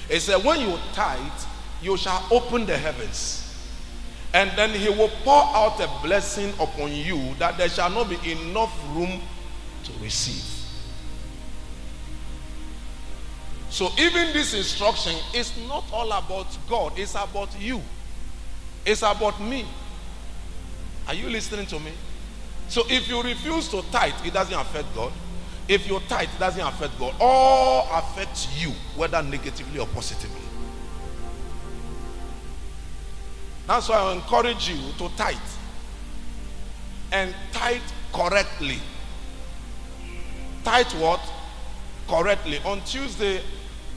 It said, when you tithe, you shall open the heavens. And then he will pour out a blessing upon you that there shall not be enough room to receive. So even this instruction is not all about God. It's about you. It's about me. Are you listening to me? So if you refuse to tithe, it doesn't affect God. If you tithe, it doesn't affect God. All affects you, whether negatively or positively. That's why I encourage you to tithe. And tithe correctly. Tithe what? Correctly. On Tuesday,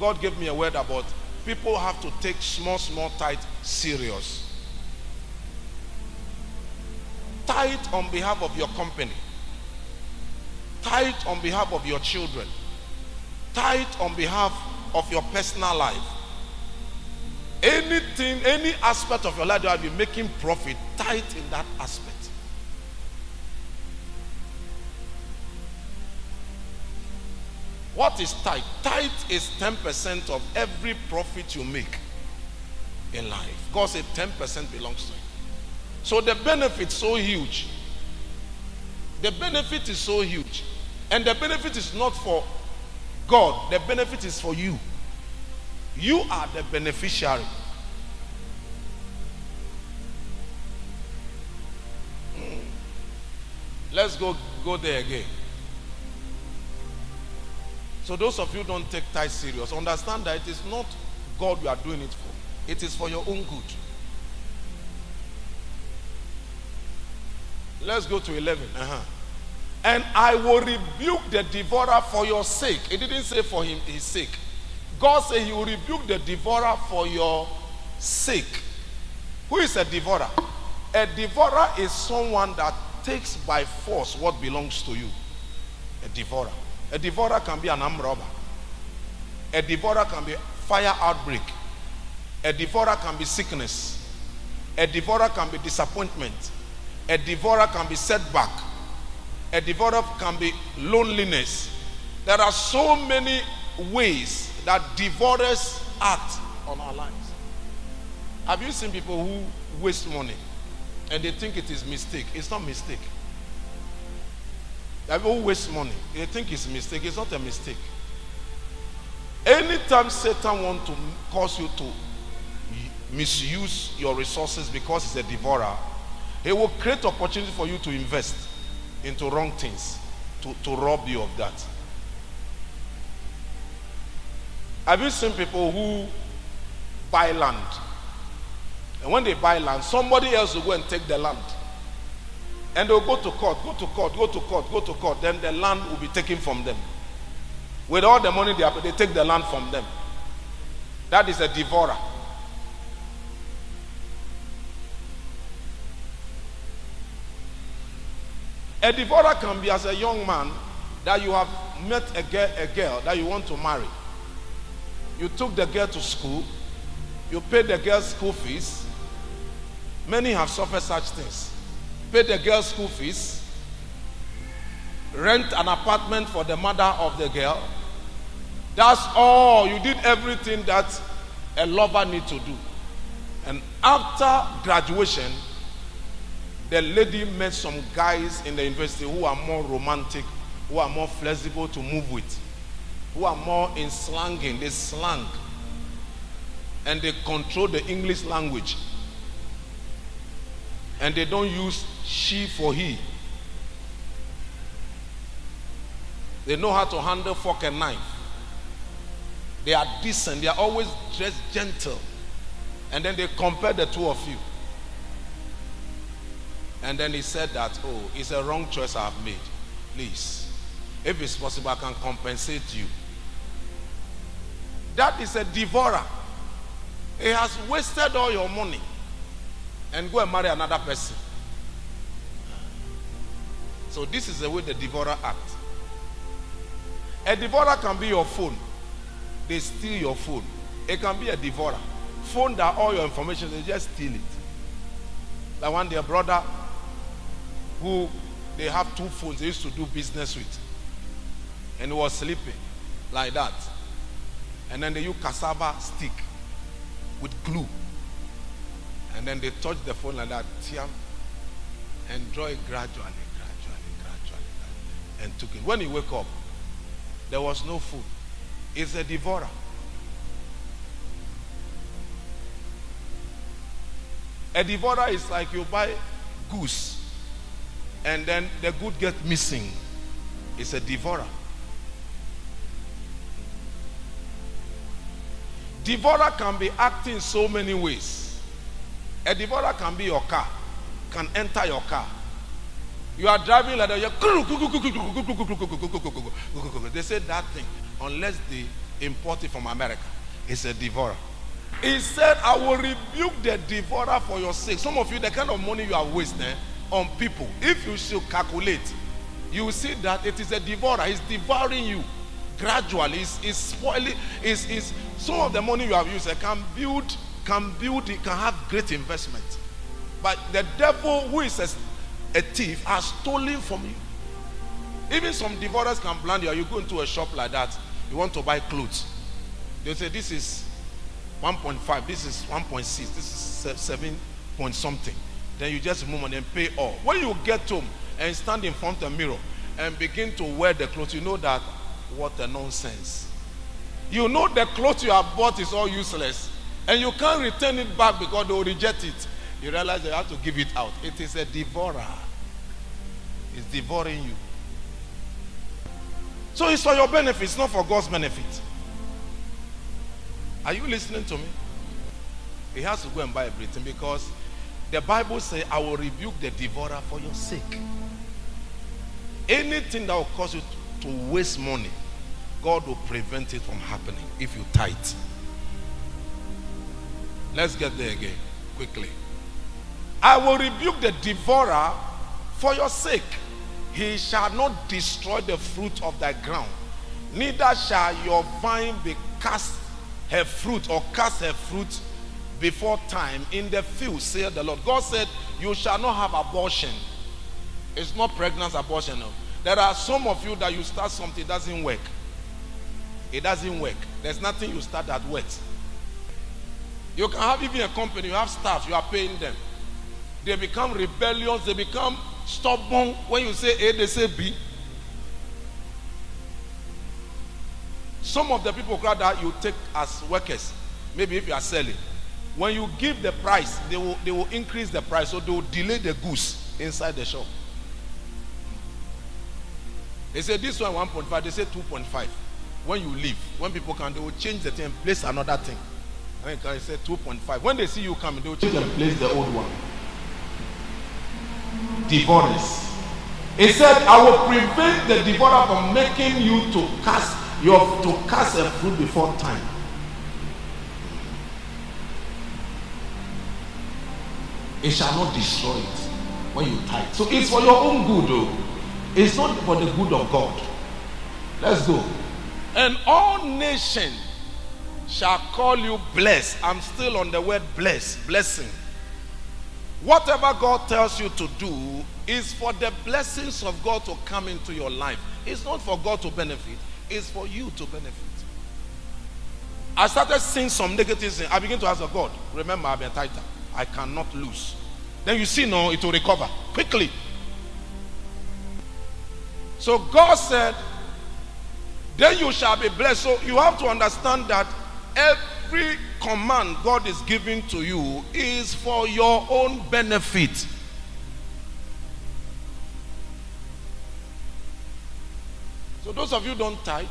God gave me a word about people have to take small tithe serious. Tithe on behalf of your company. Tithe on behalf of your children. Tithe on behalf of your personal life. Anything, any aspect of your life that will be making profit, tithe in that aspect. What is tithe? Tithe is 10% of every profit you make in life. God said 10% belongs to you. So the benefit is so huge. The benefit is so huge. And the benefit is not for God. The benefit is for you. You are the beneficiary. Let's go there again. So those of you who don't take tithe serious, understand that it is not God you are doing it for. It is for your own good. Let's go to 11. And I will rebuke the devourer for your sake. It didn't say for his sake. God said he will rebuke the devourer for your sake. Who is a devourer? A devourer is someone that takes by force what belongs to you. A devourer. A devourer can be an armed robber. A devourer can be fire outbreak. A devourer can be sickness. A devourer can be disappointment. A devourer can be setback. A devourer can be loneliness. There are so many ways that devourers act on our lives. Have you seen people who waste money and they think it is mistake? It's not mistake. People who waste money, they think it's mistake. It's not a mistake. Anytime Satan wants to cause you to misuse your resources because he's a devourer, he will create opportunity for you to invest into wrong things, to rob you of that. Have you seen people who buy land? And when they buy land, somebody else will go and take the land. And they'll go to court. Then the land will be taken from them. With all the money they take the land from them. That is a devourer. A devourer can be as a young man that you have met a girl that you want to marry. You took the girl to school. You paid the girl's school fees. Many have suffered such things. Pay the girl's school fees. Rent an apartment for the mother of the girl. That's all. You did everything that a lover needs to do. And after graduation, the lady met some guys in the university who are more romantic, who are more flexible to move with, who are more in slanging. They slang. And they control the English language. And they don't use she for he. They know how to handle fork and knife. They are decent. They are always dressed gentle. And then they compare the two of you. And then he said that, oh, it's a wrong choice I have made. Please, if it's possible, I can compensate you. That is a devourer. He has wasted all your money and go and marry another person. So this is the way the devourer acts. A devourer can be your phone. They steal your phone. It can be a devourer. Phone that all your information, they just steal it. Like one their brother who they have two phones they used to do business with. And he was sleeping like that. And then they use cassava stick with glue. And then they touch the phone like that, tiam, and draw it gradually, and took it. When he woke up, there was no food. It's a devourer. A devourer is like you buy goose and then the goose gets missing. It's a devourer. Devourer can be acting in so many ways. A devourer can be your car, can enter your car. You are driving like that. They say that thing, unless they import it from America, it's a devourer. He said, I will rebuke the devourer for your sake. Some of you, the kind of money you are wasting on people, if you should calculate, you will see that it is a devourer. He's devouring you gradually. It's spoiling. It's some of the money you have used can build, it can have great investment. But the devil, who is a thief, has stolen from you. Even some devourers can blind you. You go into a shop like that, you want to buy clothes. They say this is 1.5, this is 1.6, this is 7 point something. Then you just move on and pay all. When you get home and stand in front of the mirror and begin to wear the clothes, you know that what a nonsense. You know the clothes you have bought is all useless and you can't return it back because they will reject it. You realize you have to give it out. It is a devourer. It's devouring you. So it's for your benefit, it's not for God's benefit. Are you listening to me? He has to go and buy everything because the Bible says, I will rebuke the devourer for your sake. Anything that will cause you to waste money, God will prevent it from happening if you tithe. Let's get there again, quickly. I will rebuke the devourer for your sake. He shall not destroy the fruit of thy ground, neither shall your vine be cast her fruit or cast her fruit before time in the field, saith the Lord. God said, you shall not have abortion. It's not pregnancy abortion. No. There are some of you that you start something, it doesn't work. It doesn't work. There's nothing you start that works. You can have even a company, you have staff, you are paying them. They become rebellious, they become stubborn. When you say A, they say B. Some of the people that you take as workers, maybe if you are selling, when you give the price, they will increase the price, so they will delay the goods inside the shop. They say this one 1.5, they say 2.5. When you leave, when people come, they will change the thing and place another thing. I mean, they say 2.5. When they see you coming, they will change and place the old one. Devourers. He said, I will prevent the devourer from making you to cast a fruit before time. It shall not destroy it when you tithe. So it's for your own good, though. It's not for the good of God. Let's go. And all nations shall call you blessed. I'm still on the word blessed, blessing. Whatever God tells you to do is for the blessings of God to come into your life. It's not for God to benefit. It's for you to benefit. I started seeing some negative things. I began to ask God, remember I've been tighter. I cannot lose. Then you see now it will recover quickly. So God said, then you shall be blessed. So you have to understand that every command God is giving to you is for your own benefit. So those of you who don't tithe,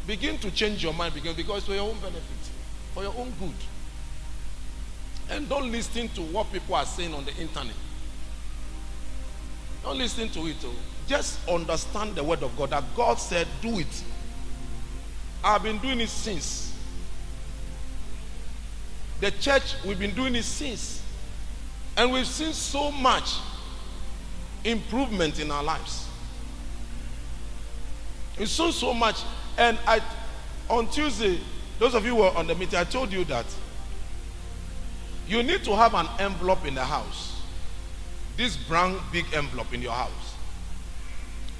begin to change your mind because it's for your own benefit, for your own good. And don't listen to what people are saying on the internet. Don't listen to it. Just understand the word of God, that God said do it. I've been doing it since. The church, we've been doing it since. And we've seen so much improvement in our lives. We've seen so much. And on Tuesday, those of you who were on the meeting, I told you that you need to have an envelope in the house. This brown big envelope in your house.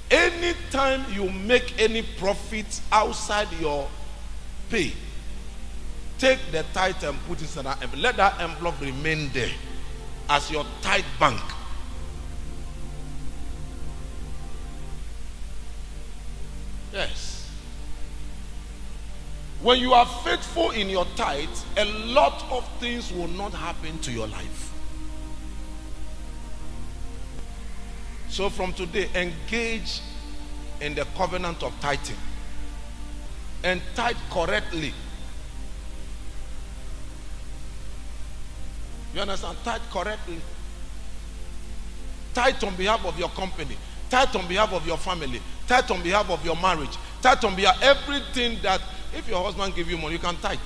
Anytime you make any profit outside your pay, take the tithe and put it in that envelope. Let that envelope remain there as your tithe bank. Yes. When you are faithful in your tithe, a lot of things will not happen to your life. So from today, engage in the covenant of tithing and tithe correctly. You understand? Tithe correctly. Tithe on behalf of your company. Tithe on behalf of your family. Tithe on behalf of your marriage. Tithe on behalf of everything that, if your husband give you money, you can tithe.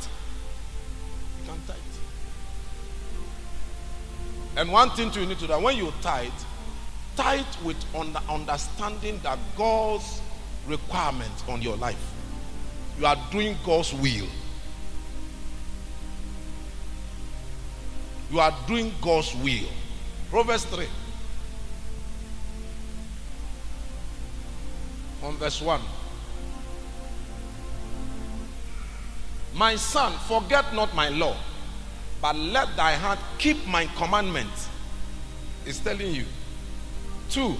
You can tithe. And one thing you need to do, when you tithe with understanding that God's requirements on your life. You are doing God's will. You are doing God's will. Proverbs 3. On verse 1. My son, forget not my law, but let thy heart keep my commandments. It's telling you. 2.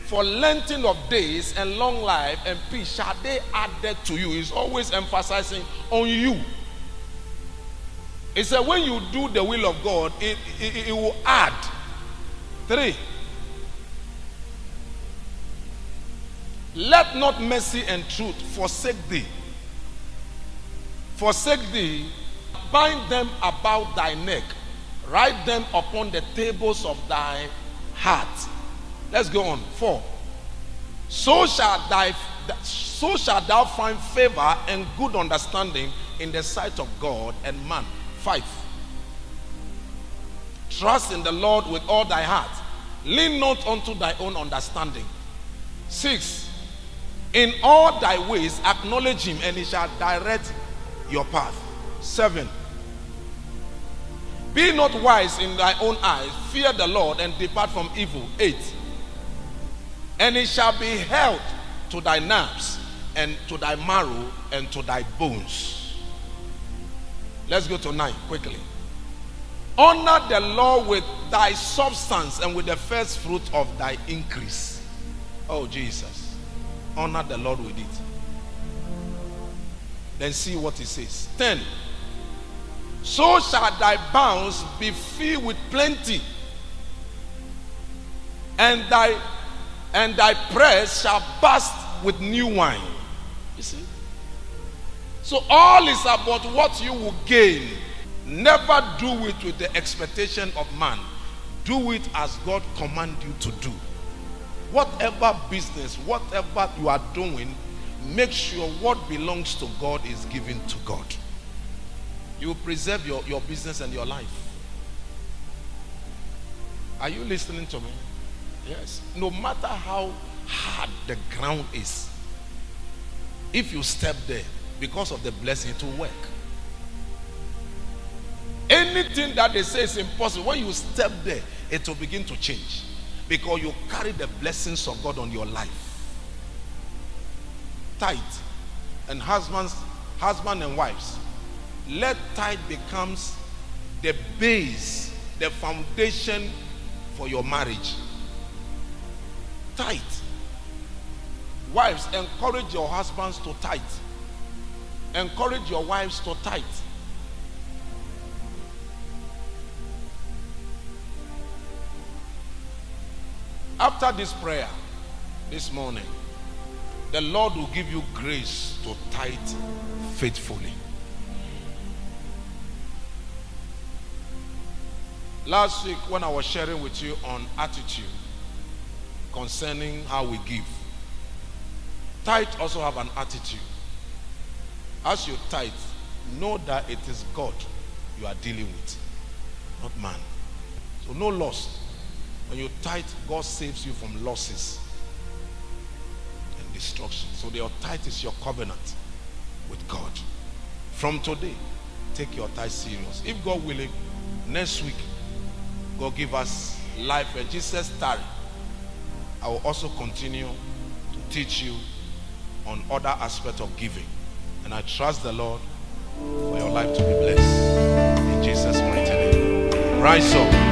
For lengthening of days and long life and peace shall they added to you. It's always emphasizing on you. It said when you do the will of God, it will add. 3. Let not mercy and truth forsake thee. Forsake thee, bind them about thy neck. Write them upon the tables of thy heart. Let's go on. 4. So shalt thou find favor and good understanding in the sight of God and man. 5. Trust in the Lord with all thy heart. Lean not unto thy own understanding. 6. In all thy ways acknowledge him, and he shall direct your path. 7. Be not wise in thy own eyes. Fear the Lord and depart from evil. 8. And it shall be held to thy nerves and to thy marrow and to thy bones. Let's go to 9 quickly. Honor the Lord with thy substance and with the first fruit of thy increase. Oh Jesus. Honor the Lord with it. Then see what he says. 10. So shall thy bounds be filled with plenty, and thy press shall burst with new wine. You see? So all is about what you will gain. Never do it with the expectation of man. Do it as God command you to do. Whatever business, whatever you are doing, make sure what belongs to God is given to God. You will preserve your business and your life. Are you listening to me? Yes. No matter how hard the ground is, if you step there, because of the blessing, it will work. Anything that they say is impossible, when you step there, it will begin to change. Because you carry the blessings of God on your life. Tithe. And husband and wives, let tithe becomes the base, the foundation for your marriage. Tithe. Wives, encourage your husbands to tithe. Encourage your wives to tithe. After this prayer this morning, the Lord will give you grace to tithe faithfully. Last week when I was sharing with you on attitude concerning how we give, tithe also have an attitude. As you tithe, know that it is God you are dealing with, not man. So no loss. When you tithe, God saves you from losses and destruction. So your tithe is your covenant with God. From today, take your tithe serious. If God willing, next week, God give us life and Jesus tarry, I will also continue to teach you on other aspects of giving. And I trust the Lord for your life to be blessed. In Jesus' mighty name. Rise up.